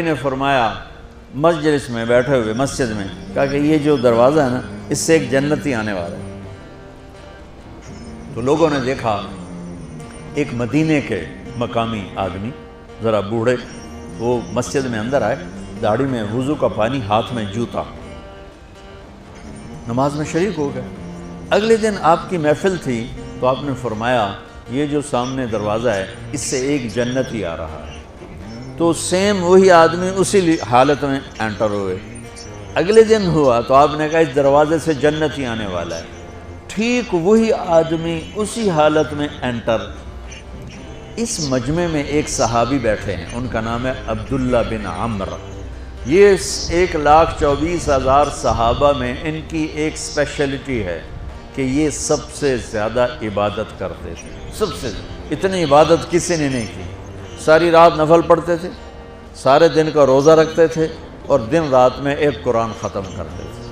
نے فرمایا مجلس میں بیٹھے ہوئے مسجد میں، کہا کہ یہ جو دروازہ ہے نا، اس سے ایک جنتی آنے والا ہے۔ تو لوگوں نے دیکھا ایک مدینے کے مقامی آدمی، ذرا بوڑھے، وہ مسجد میں اندر آئے، داڑھی میں وضو کا پانی، ہاتھ میں جوتا، نماز میں شریک ہو گئے۔ اگلے دن آپ کی محفل تھی تو آپ نے فرمایا یہ جو سامنے دروازہ ہے اس سے ایک جنتی آ رہا ہے۔ تو سیم وہی آدمی اسی حالت میں انٹر ہوئے۔ اگلے دن ہوا تو آپ نے کہا اس دروازے سے جنتی آنے والا ہے، ٹھیک وہی آدمی اسی حالت میں انٹر۔ اس مجمع میں ایک صحابی بیٹھے ہیں، ان کا نام ہے عبداللہ بن عمرو۔ یہ 1,24,000 صحابہ میں ان کی ایک اسپیشلٹی ہے کہ یہ سب سے زیادہ عبادت کرتے تھے، سب سے اتنی عبادت کسی نے نہیں کی۔ ساری رات نفل پڑھتے تھے، سارے دن کا روزہ رکھتے تھے، اور دن رات میں ایک قرآن ختم کرتے تھے۔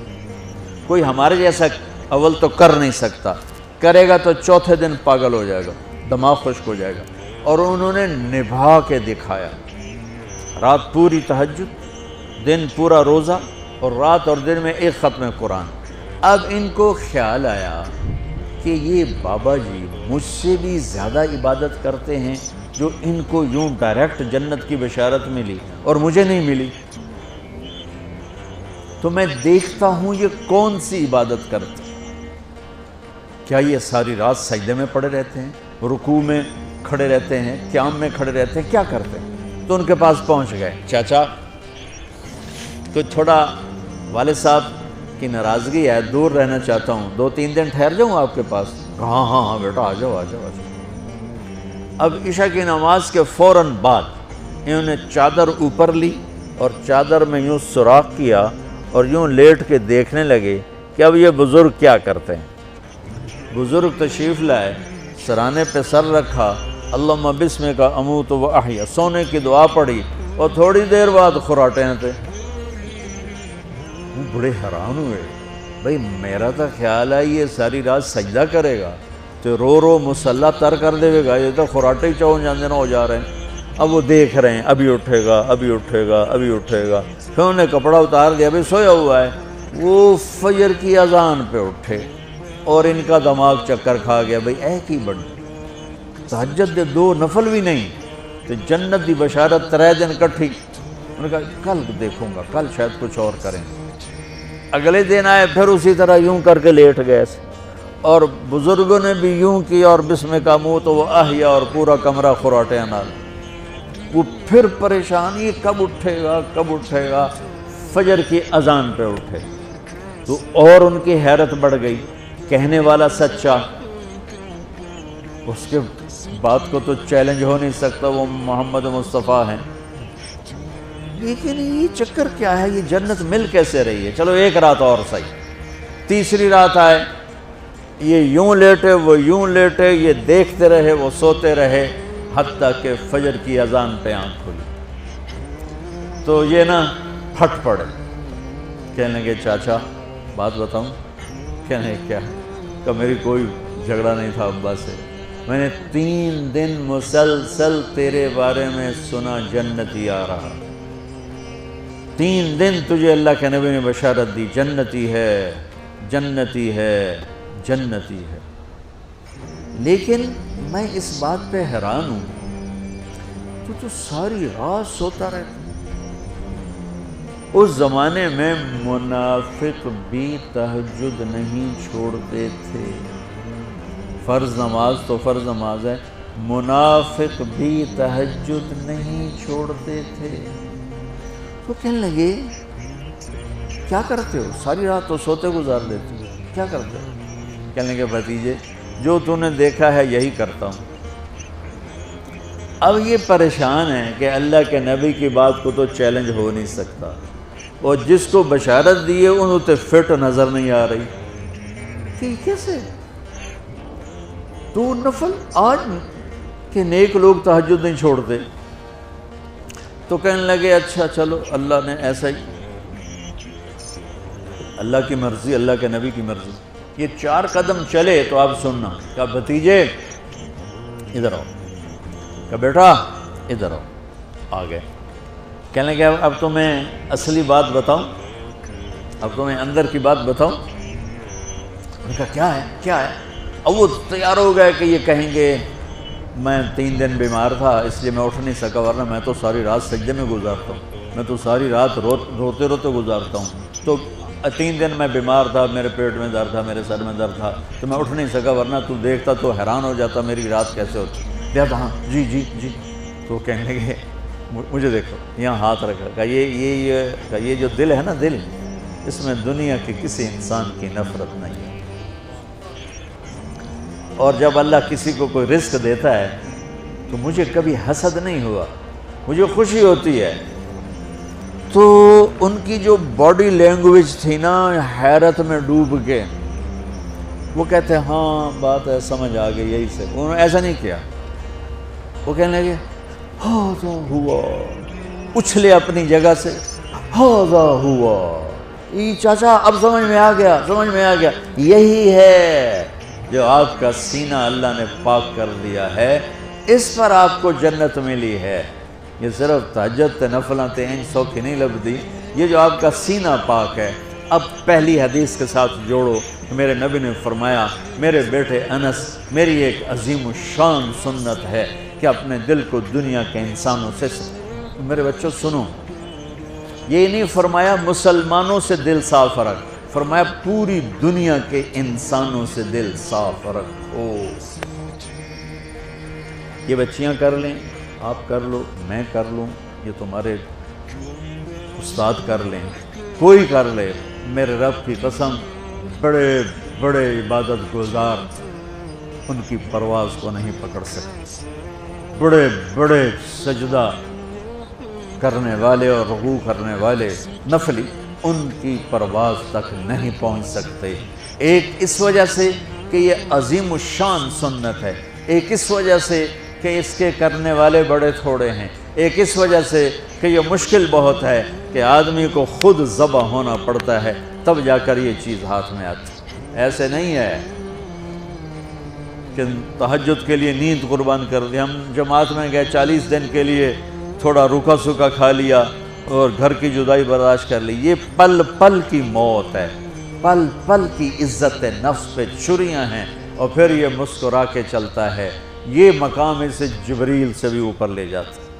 کوئی ہمارے جیسا اول تو کر نہیں سکتا، کرے گا تو چوتھے دن پاگل ہو جائے گا، دماغ خشک ہو جائے گا۔ اور انہوں نے نبھا کے دکھایا، رات پوری تہجد، دن پورا روزہ، اور رات اور دن میں ایک ختم قرآن۔ اب ان کو خیال آیا کہ یہ بابا جی مجھ سے بھی زیادہ عبادت کرتے ہیں، جو ان کو یوں ڈائریکٹ جنت کی بشارت ملی اور مجھے نہیں ملی، تو میں دیکھتا ہوں یہ کون سی عبادت کرتے ہیں۔ کیا یہ ساری رات سجدے میں پڑے رہتے ہیں، رکوع میں کھڑے رہتے ہیں، قیام میں کھڑے رہتے ہیں، کیا کرتے ہیں؟ تو ان کے پاس پہنچ گئے، چاچا کوئی تھوڑا والد صاحب کی ناراضگی ہے، دور رہنا چاہتا ہوں، 2-3 دن ٹھہر جاؤں آپ کے پاس؟ ہاں ہاں ہاں بیٹا، آ جاؤ آ جاؤ آ جاؤ۔ اب عشاء کی نماز کے فوراً بعد انہوں نے چادر اوپر لی اور چادر میں یوں سوراخ کیا اور یوں لیٹ کے دیکھنے لگے کہ اب یہ بزرگ کیا کرتے ہیں۔ بزرگ تشریف لائے، سرانے پہ سر رکھا، اللہم بسمک اموت و احیا، سونے کی دعا پڑھی، اور تھوڑی دیر بعد خراٹے تھے۔ وہ بڑے حیران ہوئے، بھئی میرا تو خیال ہے یہ ساری رات سجدہ کرے گا تو رو رو مسلح تر کر دے گا، یہ تو خراٹے ہی چون جاندے نہ ہو جا رہے ہیں۔ اب وہ دیکھ رہے ہیں ابھی اٹھے گا ابھی اٹھے گا ابھی اٹھے گا، پھر انہیں کپڑا اتار دیا، ابھی سویا ہوا ہے۔ وہ فجر کی اذان پہ اٹھے اور ان کا دماغ چکر کھا گیا، بھئی اے کی بڑی تہجد دے 2 نفل بھی نہیں تو جنت دی بشارت 3 دن کٹھی۔ انہوں نے کہا کل دیکھوں گا، کل شاید کچھ اور کریں۔ اگلے دن آئے، پھر اسی طرح یوں کر کے لیٹ گئے، اور بزرگوں نے بھی یوں کیا، اور بسمک اموت و احیا، اور پورا کمرہ خراٹے نال۔ وہ پھر پریشان، یہ کب اٹھے گا کب اٹھے گا؟ فجر کی اذان پہ اٹھے تو اور ان کی حیرت بڑھ گئی، کہنے والا سچا، اس کے بات کو تو چیلنج ہو نہیں سکتا، وہ محمد مصطفیٰ ہیں، لیکن یہ چکر کیا ہے، یہ جنت مل کیسے رہی ہے؟ چلو ایک رات اور صحیح۔ تیسری رات آئے، یہ یوں لیٹے وہ یوں لیٹے، یہ دیکھتے رہے وہ سوتے رہے، حتیٰ کہ فجر کی اذان پہ آنکھ کھلی تو یہ نا پھٹ پڑے، کہنے لگے چاچا بات بتاؤں؟ کہنے کیا؟ کہ میری کوئی جھگڑا نہیں تھا ابا سے، میں نے 3 دن مسلسل تیرے بارے میں سنا جنتی آ رہا، 3 دن تجھے اللہ کے نبی نے بشارت دی، جنتی ہے جنتی ہے جنتی ہے، لیکن میں اس بات پہ حیران ہوں تو ساری رات سوتا رہتا۔ اس زمانے میں منافق بھی تہجد نہیں چھوڑتے تھے، فرض نماز تو فرض نماز ہے، منافق بھی تہجد نہیں چھوڑتے تھے۔ تو کہنے لگے کیا کرتے ہو؟ ساری رات تو سوتے گزار دیتے ہو، کیا کرتے ہو؟ کہنے لگے بھتیجے جو تو نے دیکھا ہے یہی کرتا ہوں۔ اب یہ پریشان ہے کہ اللہ کے نبی کی بات کو تو چیلنج ہو نہیں سکتا، اور جس کو بشارت دیے انہوں تے فٹ نظر نہیں آ رہی کہ کیسے تو نفل آج کہ نیک لوگ تہجد نہیں چھوڑتے۔ تو کہنے لگے اچھا چلو اللہ نے ایسا ہی، اللہ کی مرضی، اللہ کے نبی کی مرضی۔ یہ 4 قدم چلے تو آپ سننا، کہا بھتیجے ادھر آؤ، کہا بیٹا ادھر آؤ، آ گئے۔ کہنے لگے اب تو میں اصلی بات بتاؤں، اب تو میں اندر کی بات بتاؤں؟ انہوں نے کہا کیا ہے؟ اب وہ تیار ہو گئے کہ یہ کہیں گے میں 3 دن بیمار تھا اس لیے میں اٹھ نہیں سکا، ورنہ میں تو ساری رات سجدے میں گزارتا ہوں، میں تو ساری رات روتے روتے گزارتا ہوں، تو 3 دن میں بیمار تھا، میرے پیٹ میں درد تھا، میرے سر میں درد تھا، تو میں اٹھ نہیں سکا، ورنہ تو دیکھتا تو حیران ہو جاتا میری رات کیسے ہوتی۔ کہتا ہاں جی۔ تو کہنے لگے مجھے دیکھو، یہاں ہاتھ رکھا، کہا یہ جو دل ہے نا، دل، اس میں دنیا کے کسی انسان کی نفرت نہیں ہے، اور جب اللہ کسی کو کوئی رزق دیتا ہے تو مجھے کبھی حسد نہیں ہوا، مجھے خوشی ہوتی ہے۔ تو ان کی جو باڈی لینگویج تھی نا، حیرت میں ڈوب کے وہ کہتے ہیں ہاں بات ہے، سمجھ آ گئی، یہی سے۔ انہوں نے ایسا نہیں کیا، وہ کہنے لگے ہاذا ہوا، اچھلے اپنی جگہ سے، ہاذا ہوا، یہ چاچا اب سمجھ میں آ گیا، یہی ہے جو آپ کا سینہ اللہ نے پاک کر دیا ہے، اس پر آپ کو جنت ملی ہے۔ یہ صرف تہجد تے نفلاں تے انج سوکھی نہیں لبدی، یہ جو آپ کا سینہ پاک ہے۔ اب پہلی حدیث کے ساتھ جوڑو، میرے نبی نے فرمایا، میرے بیٹے انس، میری ایک عظیم الشان سنت ہے کہ اپنے دل کو دنیا کے انسانوں سے، میرے بچوں سنو، یہ نہیں فرمایا مسلمانوں سے دل صاف رکھ، فرمایا پوری دنیا کے انسانوں سے دل صاف رکھو۔ یہ بچیاں کر لیں، آپ کر لو، میں کر لوں، یہ تمہارے استاد کر لیں، کوئی کر لے، میرے رب کی قسم، بڑے بڑے عبادت گزار ان کی پرواز کو نہیں پکڑ سکتے، بڑے بڑے سجدہ کرنے والے اور رکوع کرنے والے نفلی ان کی پرواز تک نہیں پہنچ سکتے۔ ایک اس وجہ سے کہ یہ عظیم الشان سنت ہے، ایک اس وجہ سے کہ اس کے کرنے والے بڑے تھوڑے ہیں، ایک اس وجہ سے کہ یہ مشکل بہت ہے کہ آدمی کو خود ذبح ہونا پڑتا ہے تب جا کر یہ چیز ہاتھ میں آتی۔ ایسے نہیں ہے کہ تہجد کے لیے نیند قربان کر دی، ہم جماعت میں گئے 40 دن کے لیے تھوڑا روکا سوکا کھا لیا اور گھر کی جدائی برداشت کر لی، یہ پل پل کی موت ہے، پل پل کی عزت نفس پہ چھریاں ہیں، اور پھر یہ مسکرا کے چلتا ہے، یہ مقام اسے جبریل سے بھی اوپر لے جاتا ہے۔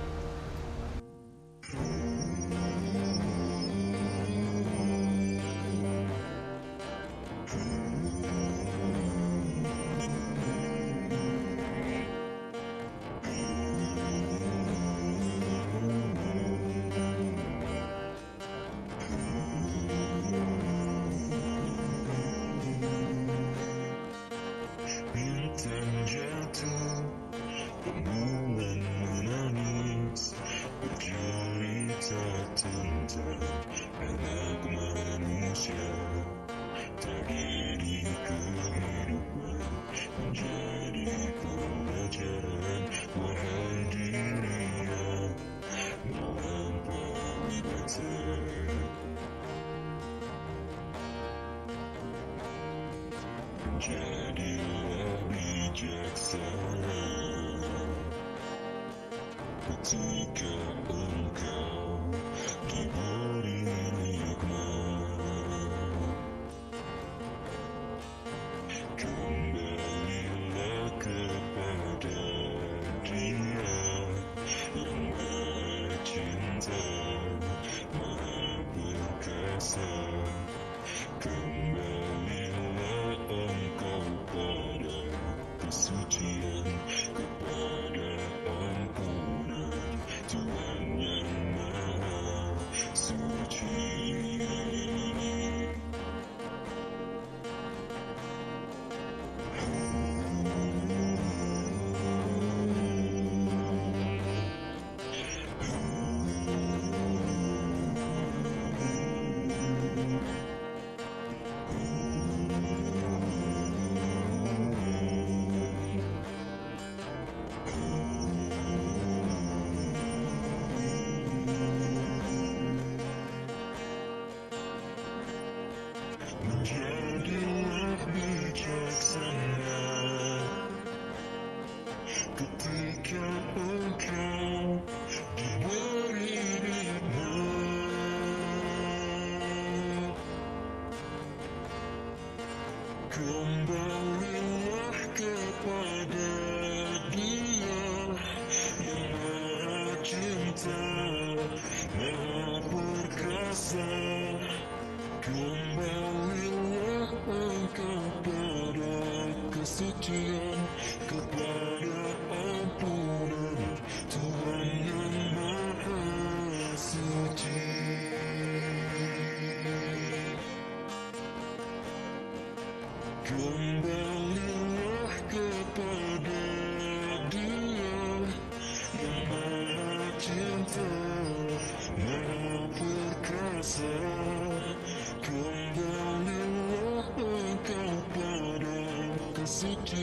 Kembalilah kepada Dia yang Maha Cinta, Maha Perkasa. Kembalilah engkau pada kesucian, kepada ampunan Tuhan yang Maha Suci. Kembalilah kepada Dia yang Maha Cinta, Maha Perkasa. Kembalilah engkau pada kesucian,